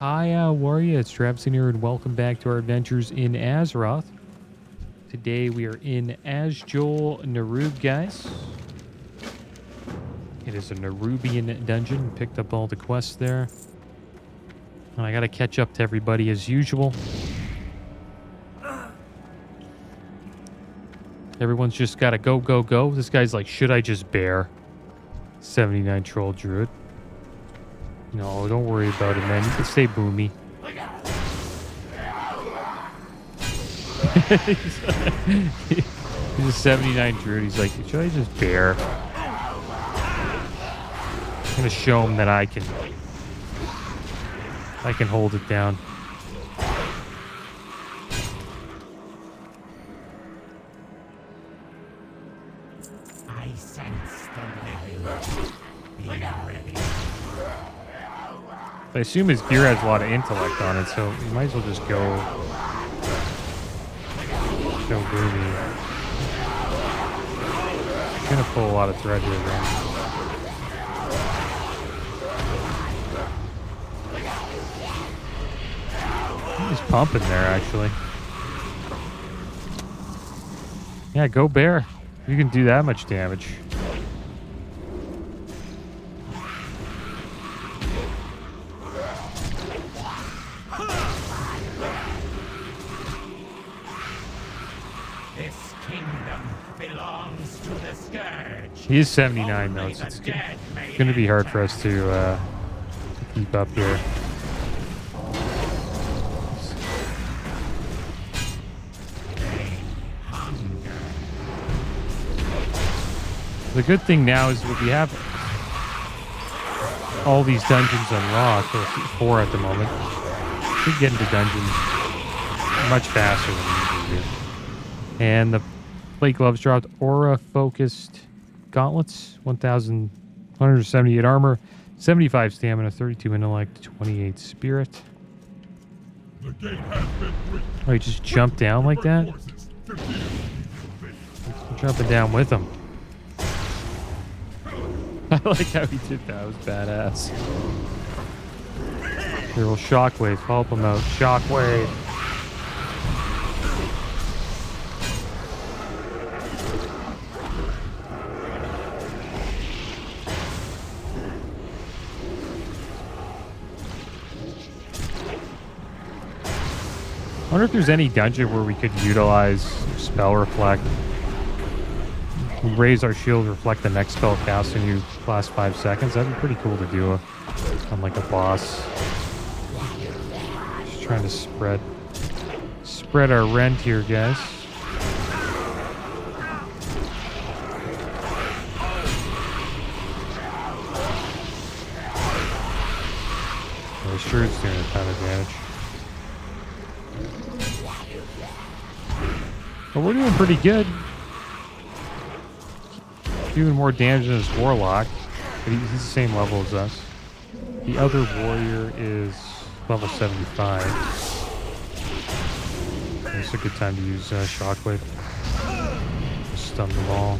Hi, Warrior. It's Traviseen here, and welcome back to our adventures in Azeroth. Today we are in Azjol Narub, guys. It is a Narubian dungeon. Picked up all the quests there. And I gotta catch up to everybody as usual. Everyone's just gotta go, go, go. This guy's like, should I just bear? 79 Troll Druid. No, don't worry about it, man. You can stay boomy. He's a 79 druid. He's like, should I just bear? I'm gonna show him that I can hold it down. I sense the level. Be ready. I assume his gear has a lot of intellect on it, so you might as well just go boomy. He's gonna pull a lot of thread here, though. He's pumping there, actually. Yeah, go bear. You can do that much damage. This kingdom belongs to the Scourge. He is 79, though. It's going to be hard for us to keep up here. The good thing now is we have all these dungeons unlocked, or 4 at the moment. We should get into dungeons much faster than we usually do. And the plate gloves dropped aura-focused gauntlets, 1,178 armor, 75 stamina, 32 intellect, 28 spirit. Oh, he just jumped down like that? I'm jumping down with him. I like how he did that. It was badass. Here, we'll shockwave. Help him out. Shockwave. I wonder if there's any dungeon where we could utilize spell reflect. Raise our shield, reflect the next spell cast in you last 5 seconds. That'd be pretty cool to do on like a boss. Just trying to spread our rent here, guys. I'm sure it's doing a ton of damage. But we're doing pretty good. Doing more damage than his warlock, but he's the same level as us. The other warrior is level 75. It's a good time to use shockwave. Stun them all.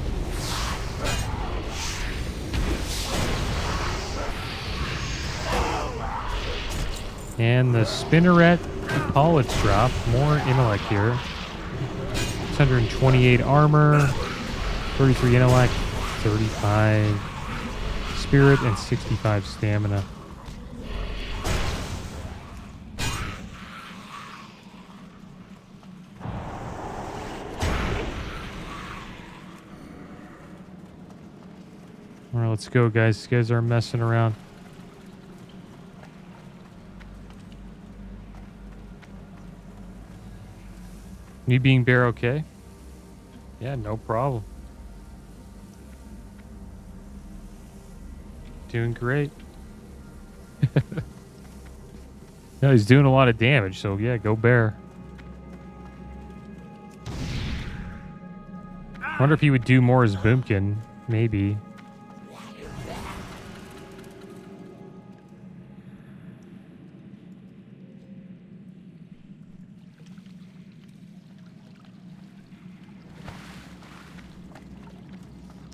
And the spinneret Paulets drop. More intellect here. 628 armor, 33 intellect, 35 spirit, and 65 stamina. All right, let's go, guys. You guys are messing around. Me being bear okay? Yeah, no problem. Doing great. No, he's doing a lot of damage, so yeah, go bear. Wonder if he would do more as Boomkin. Maybe.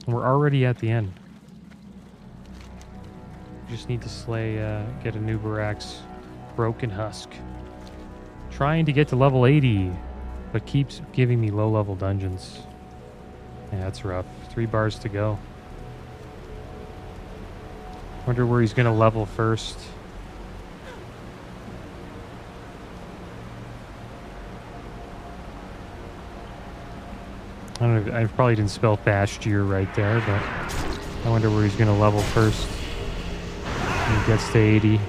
We're already at the end. Just need to slay, get a new Barax Broken Husk. Trying to get to level 80, but keeps giving me low-level dungeons. Yeah, that's rough. 3 bars to go. Wonder where he's going to level first. I don't know. I probably didn't spell Fastier right there, but I wonder where he's going to level first. When he gets to 80.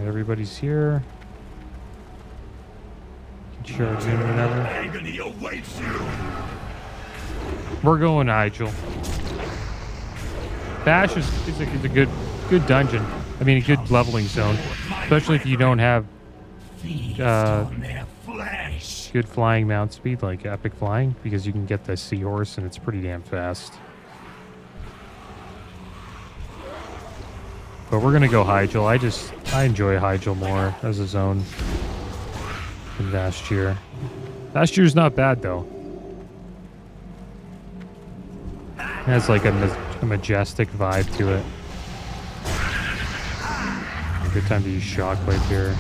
Everybody's here. Can charge in whenever. Agony awaits you. We're going Nigel. Bash is a good dungeon. I mean, a good leveling zone, especially if you don't have good flying mount speed like epic flying, because you can get the seahorse and it's pretty damn fast. But we're gonna go Hyjal. I enjoy Hyjal more as a zone than Vastier. Vastier's not bad though. It has like a majestic vibe to it. A good time to use Shockwave here.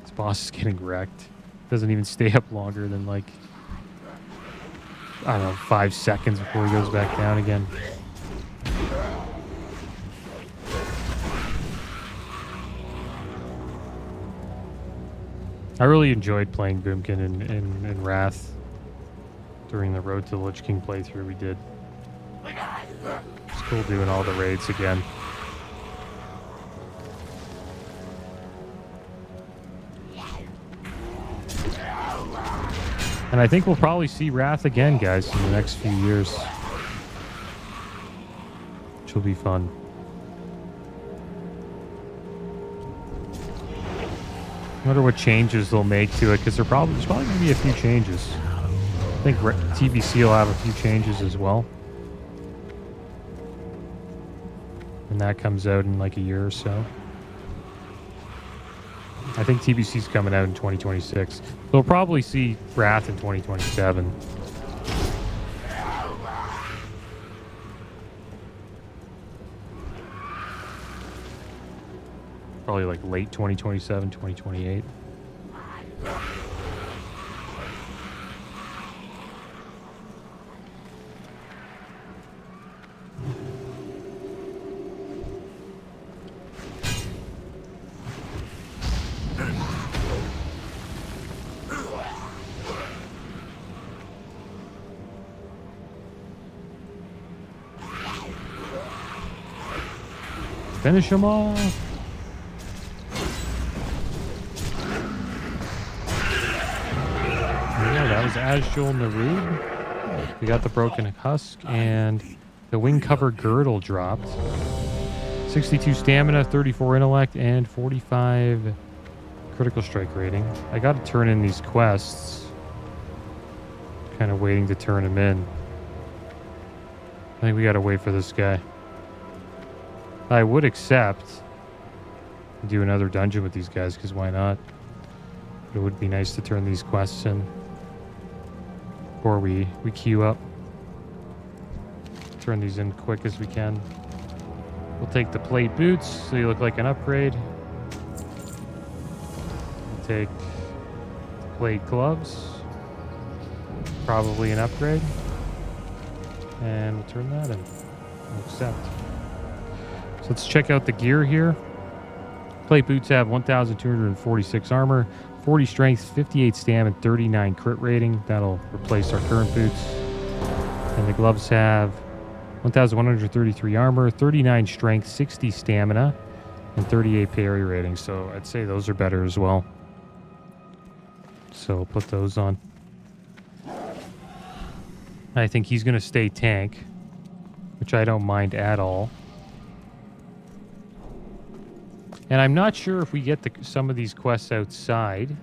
This boss is getting wrecked. Doesn't even stay up longer than like, I don't know, 5 seconds before he goes back down again. I really enjoyed playing Boomkin in Wrath during the Road to the Lich King playthrough we did. It's cool doing all the raids again. And I think we'll probably see Wrath again, guys, in the next few years. Which will be fun. I wonder what changes they'll make to it, because there's probably going to be a few changes. I think TBC will have a few changes as well. And that comes out in like a year or so. I think TBC's coming out in 2026. We'll probably see Wrath in 2027. Probably like late 2027, 2028. Finish him off. Yeah, that was Azjul Narud. We got the Broken Husk, and the Wing Cover Girdle dropped. 62 stamina, 34 intellect, and 45 critical strike rating. I got to turn in these quests. Kind of waiting to turn them in. I think we got to wait for this guy. I would accept do another dungeon with these guys, because why not? But it would be nice to turn these quests in before we queue up. Turn these in quick as we can. We'll take the plate boots, so you look like an upgrade. We'll take the plate gloves, probably an upgrade. And we'll turn that in. We'll accept. So let's check out the gear here. Plate boots have 1,246 armor, 40 strength, 58 stamina, and 39 crit rating. That'll replace our current boots. And the gloves have 1,133 armor, 39 strength, 60 stamina, and 38 parry rating. So I'd say those are better as well. So we'll put those on. I think he's going to stay tank, which I don't mind at all. And I'm not sure if we get some of these quests outside.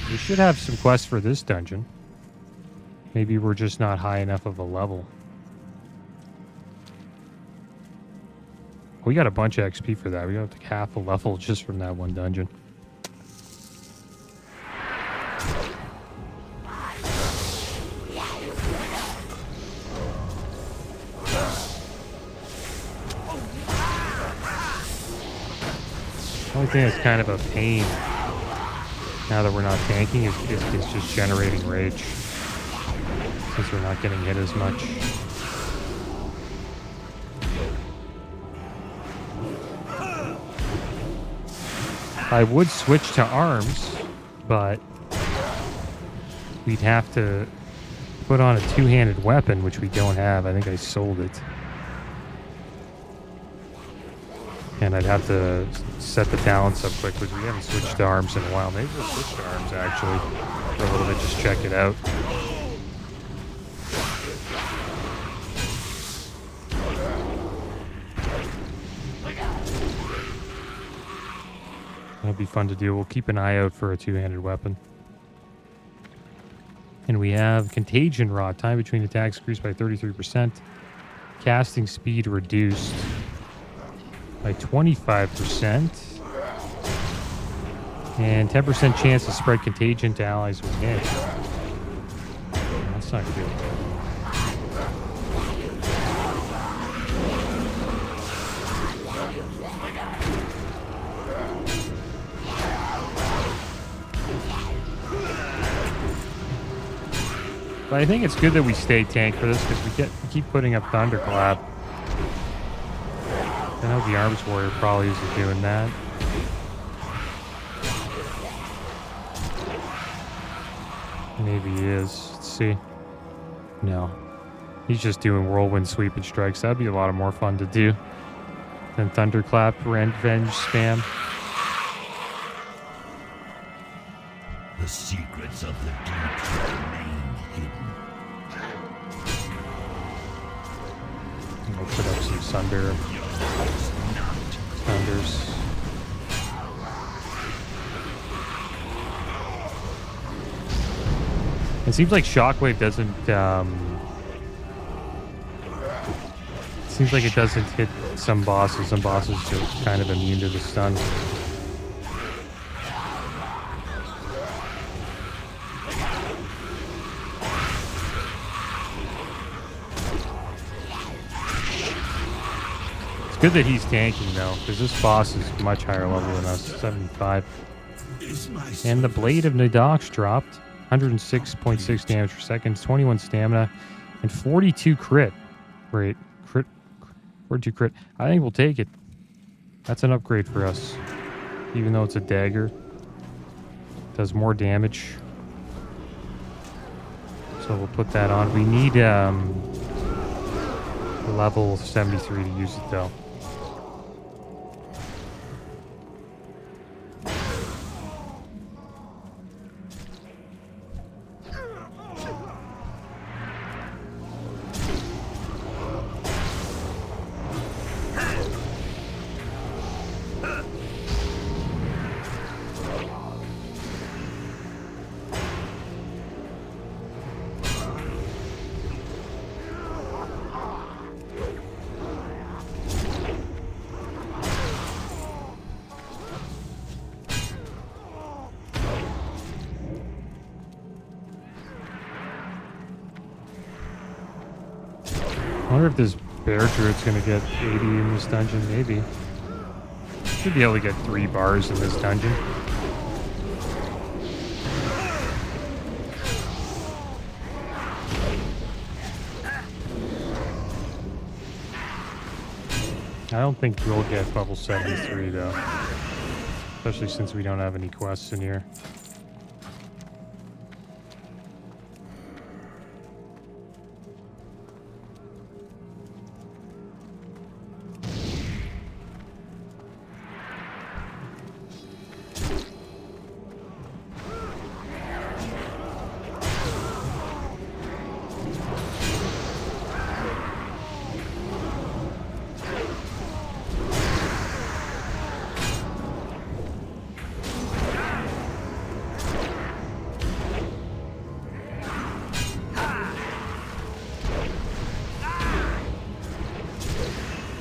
We should have some quests for this dungeon. Maybe we're just not high enough of a level. We got a bunch of XP for that. We got like half a level just from that one dungeon. The only thing that's kind of a pain now that we're not tanking is just generating rage, since we're not getting hit as much. I would switch to arms, but we'd have to put on a two-handed weapon, which we don't have. I think I sold it. And I'd have to set the talents up quick, because we haven't switched to arms in a while. Maybe we'll switch to arms, actually, for a little bit, just check it out. That'll be fun to do. We'll keep an eye out for a two-handed weapon. And we have Contagion Rod. Time between attacks increased by 33%. Casting speed reduced by 25%. And 10% chance to spread contagion to allies when hit. That's not good. But I think it's good that we stay tank for this, because we keep putting up Thunderclap. I know the Arms Warrior probably isn't doing that. Maybe he is. Let's see. No. He's just doing Whirlwind Sweep and Strikes. That'd be a lot more fun to do than Thunderclap, Revenge Spam. The secrets of the deep remain hidden. I'll put up some Thunders. It seems like Shockwave doesn't, seems like it doesn't hit some bosses. Some bosses are kind of immune to the stun. It's good that he's tanking, though, because this boss is much higher level than us, 75. And the Blade of Nadox dropped. 106.6 damage per second, 21 stamina, and 42 crit rate. 42 crit. I think we'll take it. That's an upgrade for us. Even though it's a dagger. Does more damage. So we'll put that on. We need level 73 to use it, though. I wonder if this Bear Druid's gonna get 80 in this dungeon. Maybe. Should be able to get 3 bars in this dungeon. I don't think we'll get level 73 though. Especially since we don't have any quests in here.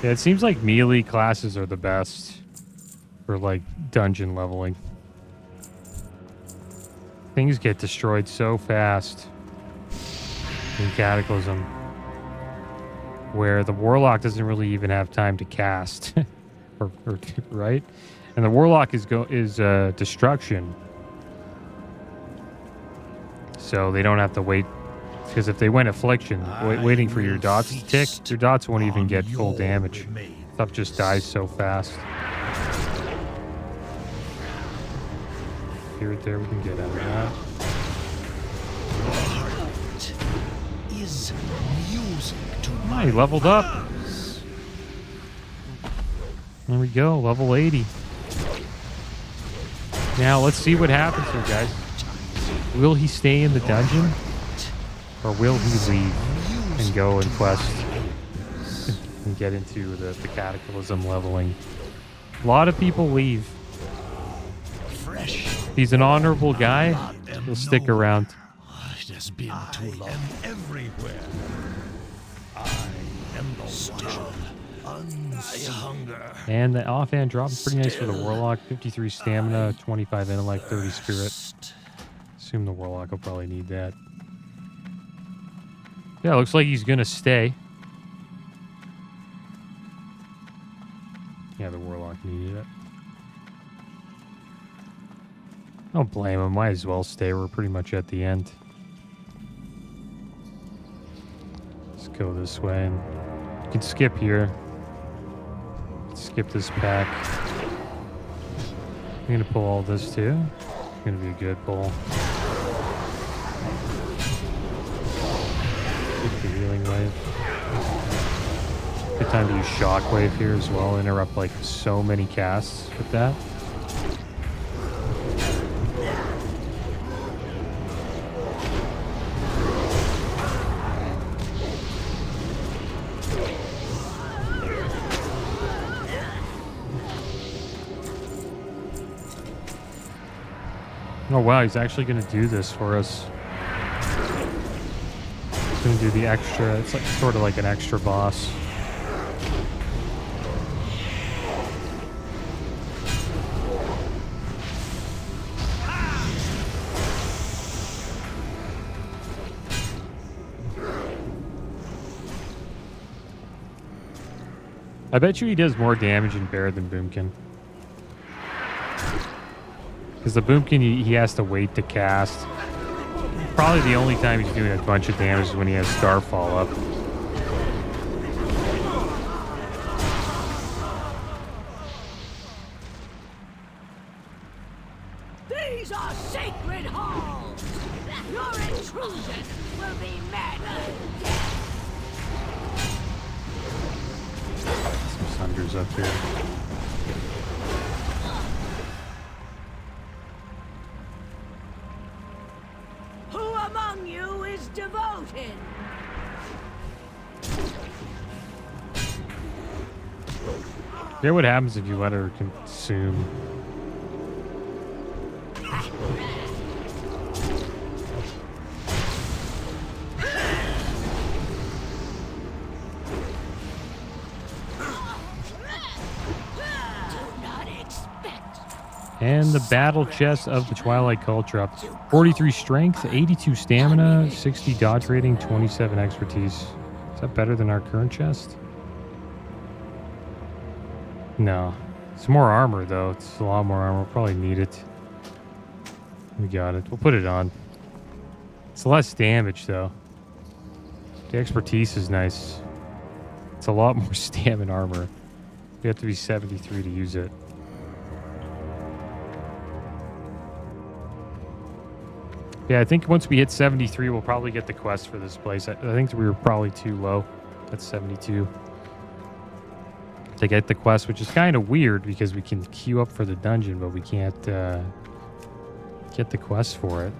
Yeah, it seems like melee classes are the best for like dungeon leveling. Things get destroyed so fast in Cataclysm, where the Warlock doesn't really even have time to cast, or right? And the Warlock is destruction, so they don't have to wait. Because if they went Affliction, waiting for your dots to tick, your dots won't even get full damage. Stuff just dies so fast. Here, there, we can get out of that. Is music to Oh, he leveled up. There we go, level 80. Now, let's see what happens here, guys. Will he stay in the dungeon? Or will he leave and go and quest and get into the Cataclysm leveling? A lot of people leave. If he's an honorable guy, he'll stick around. It has been too long. I am everywhere. I am the watcher. Hunger. And the offhand drop is pretty nice for the Warlock. 53 stamina, 25 intellect, 30 spirit. Assume the Warlock will probably need that. Yeah, looks like he's gonna stay. Yeah, the Warlock needed it. Don't blame him. Might as well stay. We're pretty much at the end. Let's go this way. And you can skip here. Skip this pack. I'm gonna pull all this too. It's gonna be a good pull. Get the healing wave. Good time to use shockwave here as well. Interrupt like so many casts with that. Oh wow, he's actually going to do this for us. He's going to do the extra, it's like sort of like an extra boss. I bet you he does more damage in Bear than Boomkin. Because the Boomkin, he has to wait to cast. Probably the only time he's doing a bunch of damage is when he has Starfall up. These are sacred halls! Your intrusion will be met with death! Some Sunders up here. Devoted. Yeah, what happens if you let her consume? And the battle chest of the Twilight Cult drop. 43 strength, 82 stamina, 60 dodge rating, 27 expertise. Is that better than our current chest? No. It's more armor, though. It's a lot more armor. We'll probably need it. We got it. We'll put it on. It's less damage, though. The expertise is nice. It's a lot more stamina armor. You have to be 73 to use it. Yeah, I think once we hit 73, we'll probably get the quest for this place. I think we were probably too low at 72 to get the quest, which is kind of weird because we can queue up for the dungeon, but we can't get the quest for it.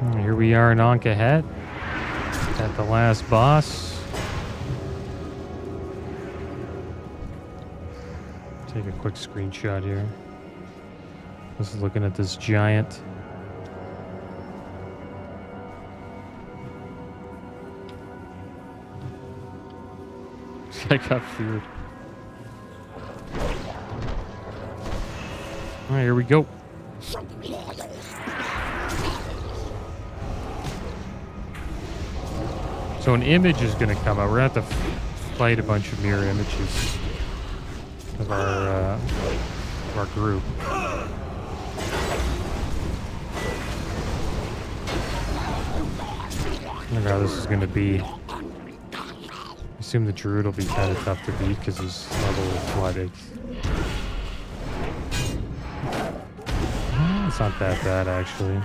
And here we are in Ankh-Het at the last boss. Take a quick screenshot here. Just looking at this giant. I got feared. All right, here we go. So an image is going to come out. We're going to have to fight a bunch of mirror images of our group. I wonder how this is going to be. I assume the druid will be kind of tough to beat because he's level what? It's not that bad actually.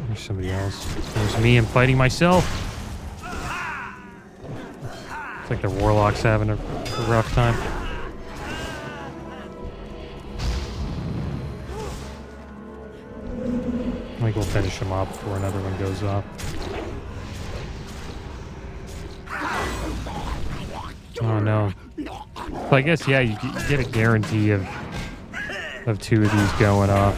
There's somebody else. There's me. I'm fighting myself. It's like the warlock's having a rough time. I think we'll finish him off before another one goes off. Oh no. So I guess yeah, you get a guarantee of 2 of these going off.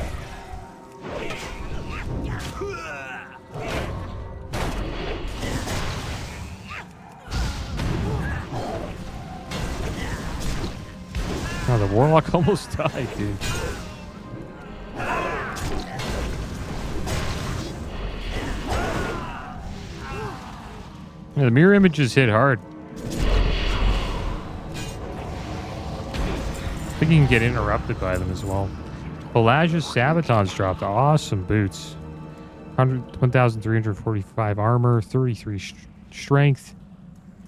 Oh, the warlock almost died, dude. Yeah, the mirror images hit hard. I think you can get interrupted by them as well. Pelagia's Sabatons dropped awesome boots. 1,345 armor, 33 strength.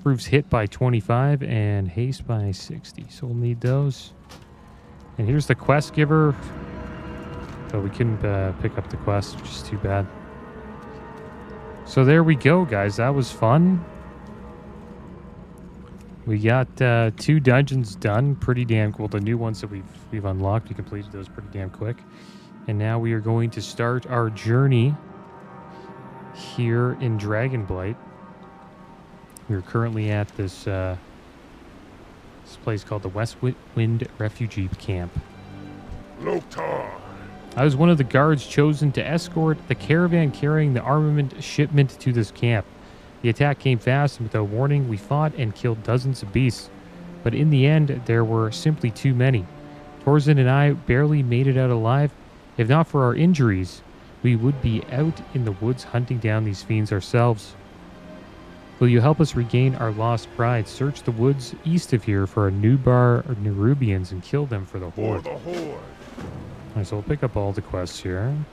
Proves hit by 25 and haste by 60. So we'll need those. And here's the quest giver. But we couldn't pick up the quest, which is too bad. So there we go, guys. That was fun. We got 2 dungeons done. Pretty damn cool. The new ones that we've unlocked. We completed those pretty damn quick. And now we are going to start our journey here in Dragonblight. We're currently at this place called the West Wind Refugee Camp. Loktar. I was one of the guards chosen to escort the caravan carrying the armament shipment to this camp. The attack came fast and without warning. We fought and killed dozens of beasts. But in the end, there were simply too many. Torzen and I barely made it out alive. If not for our injuries, we would be out in the woods hunting down these fiends ourselves. Will you help us regain our lost pride? Search the woods east of here for a Nubar or Nerubians and kill them for the Horde. Alright, so we'll pick up all the quests here. I'm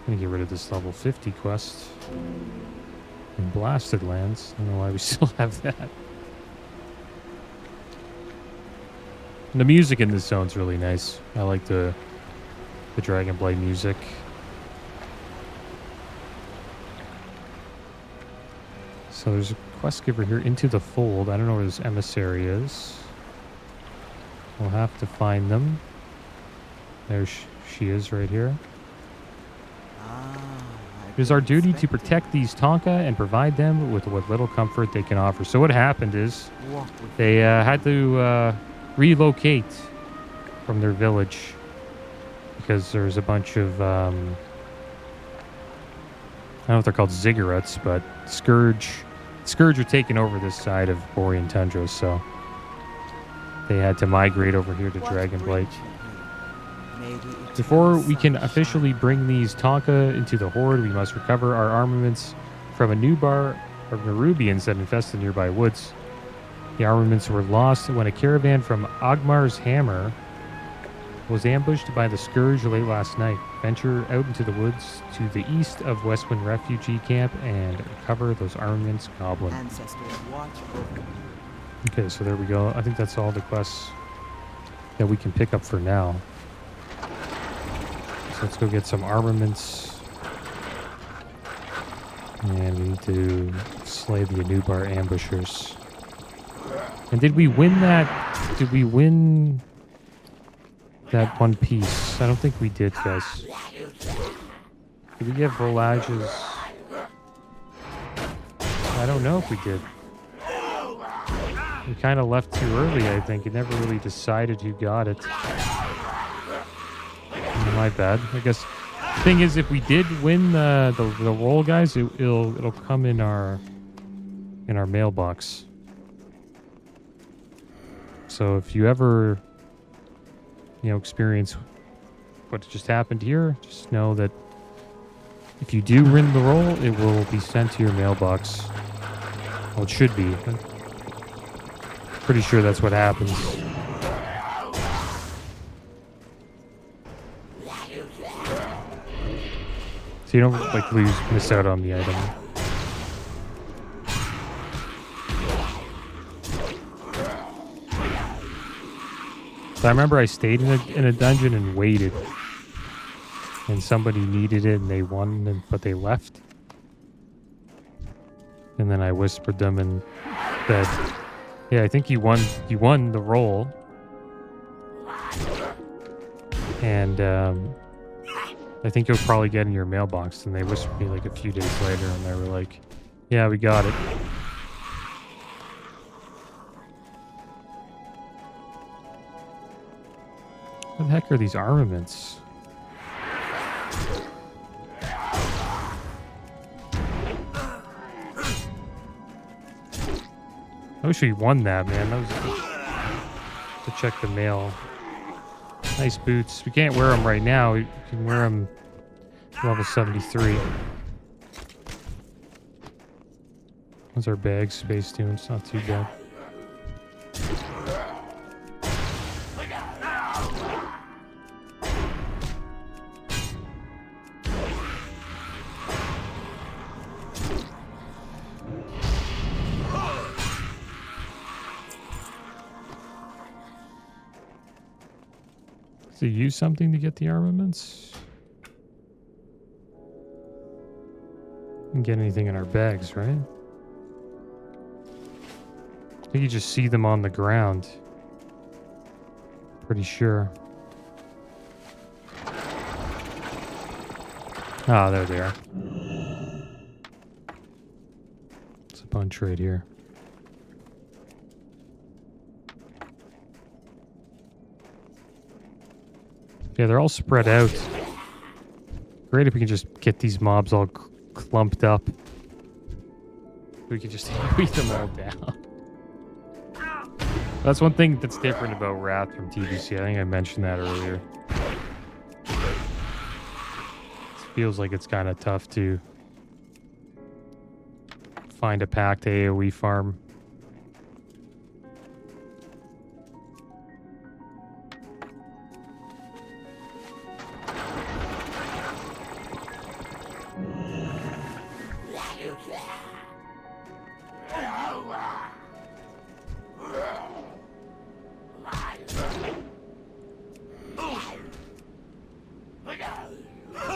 gonna get rid of this level 50 quest. And Blasted Lands. I don't know why we still have that. And the music in this zone's really nice. I like the Dragonblight music. So there's a quest giver here, Into the Fold. I don't know where this emissary is. We'll have to find them. There she is right here. It is our duty to protect these Tonka and provide them with what little comfort they can offer. So what happened is they had to relocate from their village because there's a bunch of I don't know if they're called ziggurats, but Scourge are taking over this side of Borean Tundra, so they had to migrate over here to Dragonblight. Before we can officially bring these Tonka into the Horde, we must recover our armaments from a Nubar of Nerubians that infest the nearby woods. The armaments were lost when a caravan from Ogmar's Hammer was ambushed by the Scourge late last night. Venture out into the woods to the east of Westwind Refugee Camp and recover those armaments, Goblin. Okay, so there we go. I think that's all the quests that we can pick up for now. So let's go get some armaments. And we need to slay the Anubar ambushers. And did we win that? Did we win that one piece? I don't think we did, guys. Did we get Volage's? I don't know if we did. We kind of left too early, I think. It never really decided who got it. My bad. I guess Thing is, if we did win the roll, guys, it'll come in our mailbox. So if you ever, experience what just happened here, just know that if you do win the roll, it will be sent to your mailbox. Well, it should be. I'm pretty sure that's what happens. So you don't miss out on the item. So I remember I stayed in a dungeon and waited, and somebody needed it and they won, but they left. And then I whispered them and said, "Yeah, I think you won the roll." And I think you'll probably get in your mailbox. And they whispered me like a few days later, and they were like, "Yeah, we got it." What the heck are these armaments? I wish we won that, man. That was to check the mail. Nice boots. We can't wear them right now. We can wear them level 73. Those are bag space tunes. Not too bad. Does he use something to get the armaments? Didn't get anything in our bags, right? I think you just see them on the ground. Pretty sure. Ah, there they are. It's a bunch right here. Yeah, they're all spread out. Great if we can just get these mobs all clumped up. We could just beat them all down. That's one thing that's different about Wrath from TBC. I think I mentioned that earlier. It feels like it's kind of tough to find a packed AoE farm.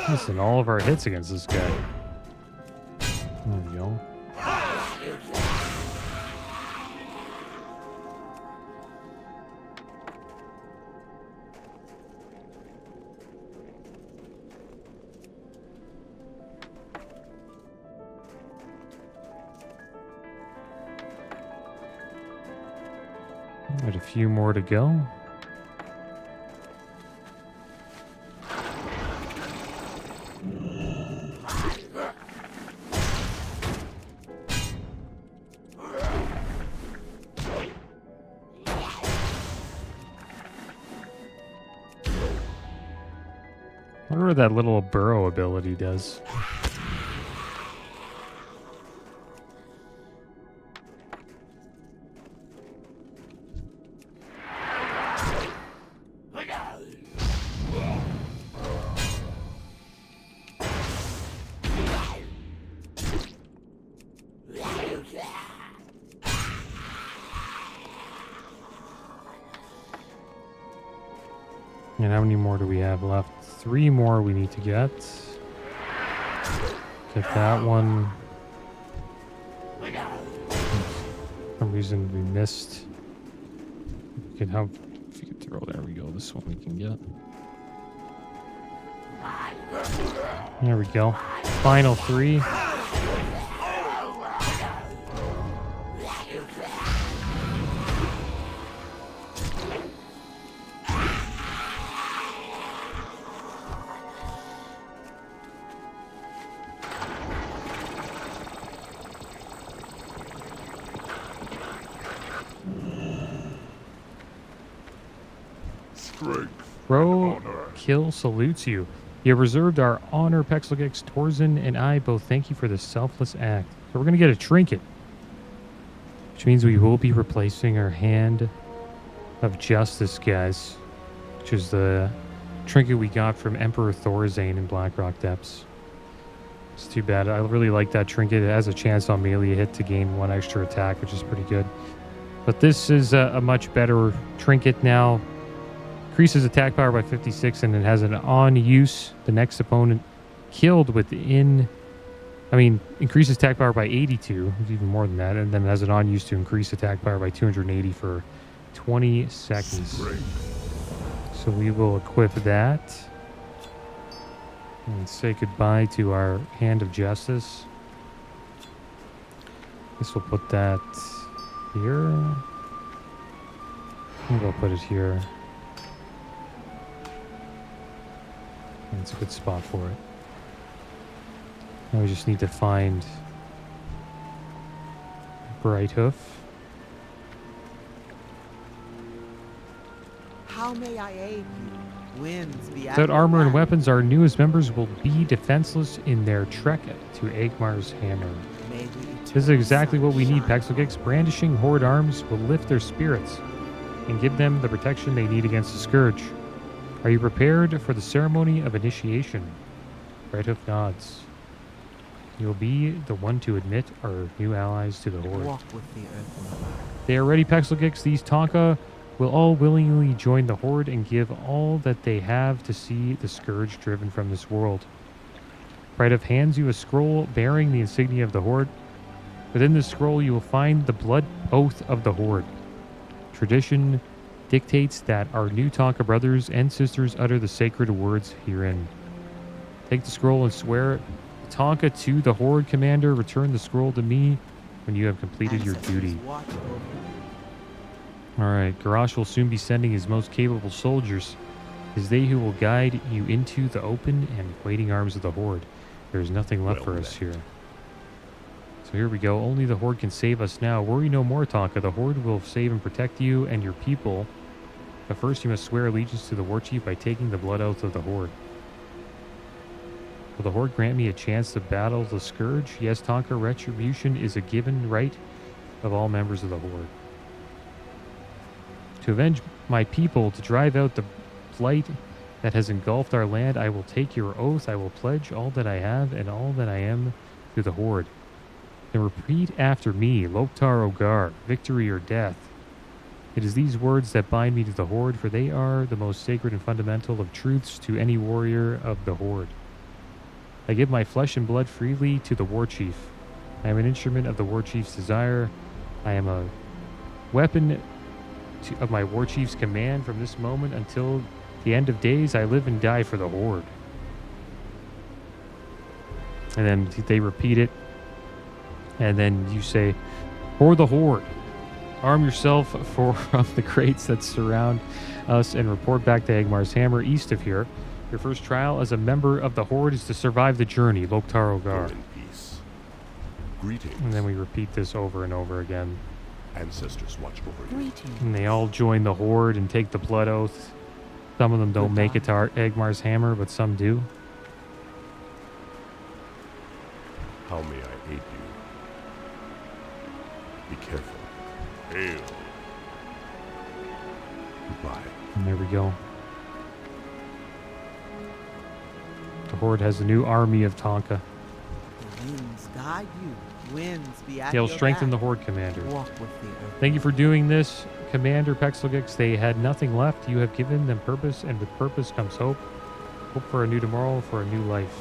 Listen, all of our hits against this guy. There we go. Got a few more to go. I wonder what that little burrow ability does. And how many more do we have left? 3 more we need to get. Get that one. For some reason we missed. We could have, if you could throw, there we go. This one we can get. There we go. Final 3. Crow Kill salutes you. You have reserved our honor, Pexelgex, Torzen, and I both thank you for this selfless act. So we're going to get a trinket, which means we will be replacing our Hand of Justice, guys, which is the trinket we got from Emperor Thorazane in Blackrock Depths. It's too bad. I really like that trinket. It has a chance on melee hit to gain 1 extra attack, which is pretty good. But this is a much better trinket now. Increases attack power by 56, and it has an on use. The next opponent killed within... increases attack power by 82. It's even more than that. And then it has an on use to increase attack power by 280 for 20 seconds. So we will equip that. And say goodbye to our Hand of Justice. This will put that here. Maybe I'll put it here. It's a good spot for it. Now we just need to find Brighthoof. How may I aid you? Winds be at Without your armor and back. weapons, our newest members will be defenseless in their trek to Agmar's Hammer. May the This is exactly eternal what we need, sun Pexelgex. Brandishing Horde arms will lift their spirits and give them the protection they need against the Scourge. Are you prepared for the ceremony of initiation? Brighthoof nods. You will be the one to admit our new allies to the Horde. Walk with the earth. They are ready, Pexelgex. These Tonka will all willingly join the Horde and give all that they have to see the Scourge driven from this world. Brighthoof hands you a scroll bearing the insignia of the Horde. Within this scroll, you will find the blood oath of the Horde. Tradition dictates that our new Tonka brothers and sisters utter the sacred words herein. Take the scroll and swear Tonka to the Horde commander. Return the scroll to me when you have completed your duty. Watch over you. Alright, Garrosh will soon be sending his most capable soldiers. It is they who will guide you into the open and waiting arms of the Horde. There is nothing left for us here. So here we go. Only the Horde can save us now. Worry no more, Tonka. The Horde will save and protect you and your people. But first you must swear allegiance to the Warchief by taking the blood oath of the Horde. Will the Horde grant me a chance to battle the Scourge? Yes, Tonka, retribution is a given right of all members of the Horde. To avenge my people, to drive out the blight that has engulfed our land, I will take your oath. I will pledge all that I have and all that I am to the Horde. Then repeat after me, Loktar Ogar, victory or death. It is these words that bind me to the Horde, for they are the most sacred and fundamental of truths to any warrior of the Horde. I give my flesh and blood freely to the Warchief. I am an instrument of the Warchief's desire. I am a weapon of my Warchief's command. From this moment until the end of days, I live and die for the Horde. And then they repeat it. And then you say, for the Horde. Arm yourself from the crates that surround us and report back to Agmar's Hammer east of here. Your first trial as a member of the Horde is to survive the journey, Loktar Ogar. Go in peace. Greetings. And then we repeat this over and over again. Ancestors watch over you. Greetings. And they all join the Horde and take the blood oath. Some of them don't make it to Agmar's Hammer, but some do. How may I aid you? Be careful. Hail. Goodbye. And there we go. The Horde has a new army of Tonka. The winds guide you. Winds be at They'll your strengthen the back. Horde commander. Walk with the earth. Thank you for doing this, Commander Pexelgex. They had nothing left. You have given them purpose, and with purpose comes hope. Hope for a new tomorrow, for a new life.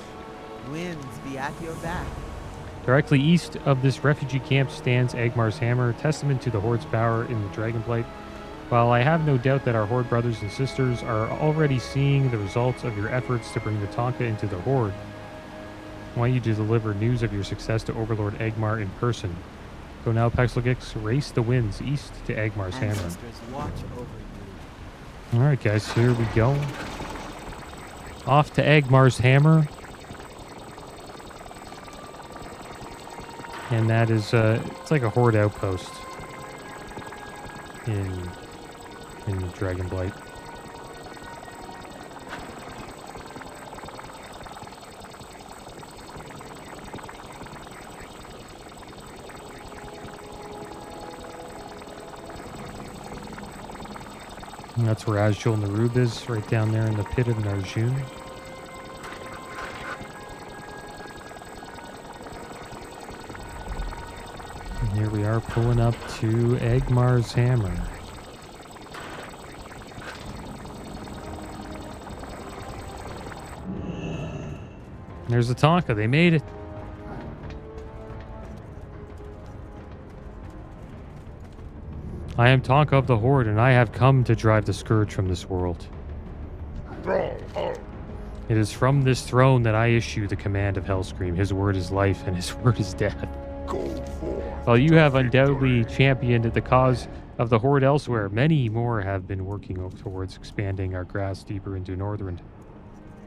Winds be at your back. Directly east of this refugee camp stands Agmar's Hammer, testament to the Horde's power in the Dragonblight. While I have no doubt that our Horde brothers and sisters are already seeing the results of your efforts to bring the Tonka into the Horde, I want you to deliver news of your success to Overlord Agmar in person. Go now, Pexelgex, race the winds east to Agmar's Hammer. Ancestors watch over you. Alright guys, here we go. Off to Agmar's Hammer. And that is, it's like a Horde outpost in Dragonblight. And that's where Azjol Narub is, right down there in the pit of Narjun. And here we are pulling up to Egmar's Hammer. There's the Tonka. They made it. I am Tonka of the Horde, and I have come to drive the Scourge from this world. It is from this throne that I issue the command of Hellscream. His word is life, and his word is death. While you have undoubtedly championed the cause of the Horde elsewhere, many more have been working towards expanding our grasp deeper into Northrend.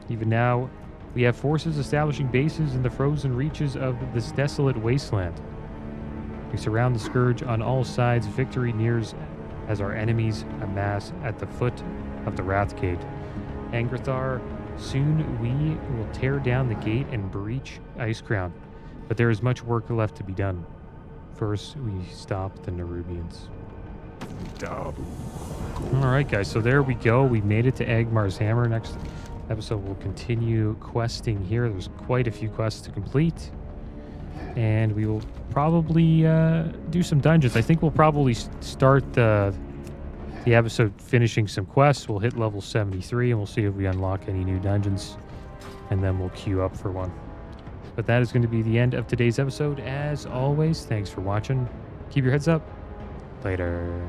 Even now, we have forces establishing bases in the frozen reaches of this desolate wasteland. We surround the Scourge on all sides. Victory nears as our enemies amass at the foot of the Wrathgate. Angrathar, soon we will tear down the gate and breach Icecrown. But there is much work left to be done. First, we stop the Nerubians. Alright guys, so there we go. We made it to Egmar's Hammer. Next episode we'll continue questing here. There's quite a few quests to complete. And we will probably do some dungeons. I think we'll probably start the episode finishing some quests. We'll hit level 73 and we'll see if we unlock any new dungeons. And then we'll queue up for one. But that is going to be the end of today's episode. As always, thanks for watching. Keep your heads up. Later.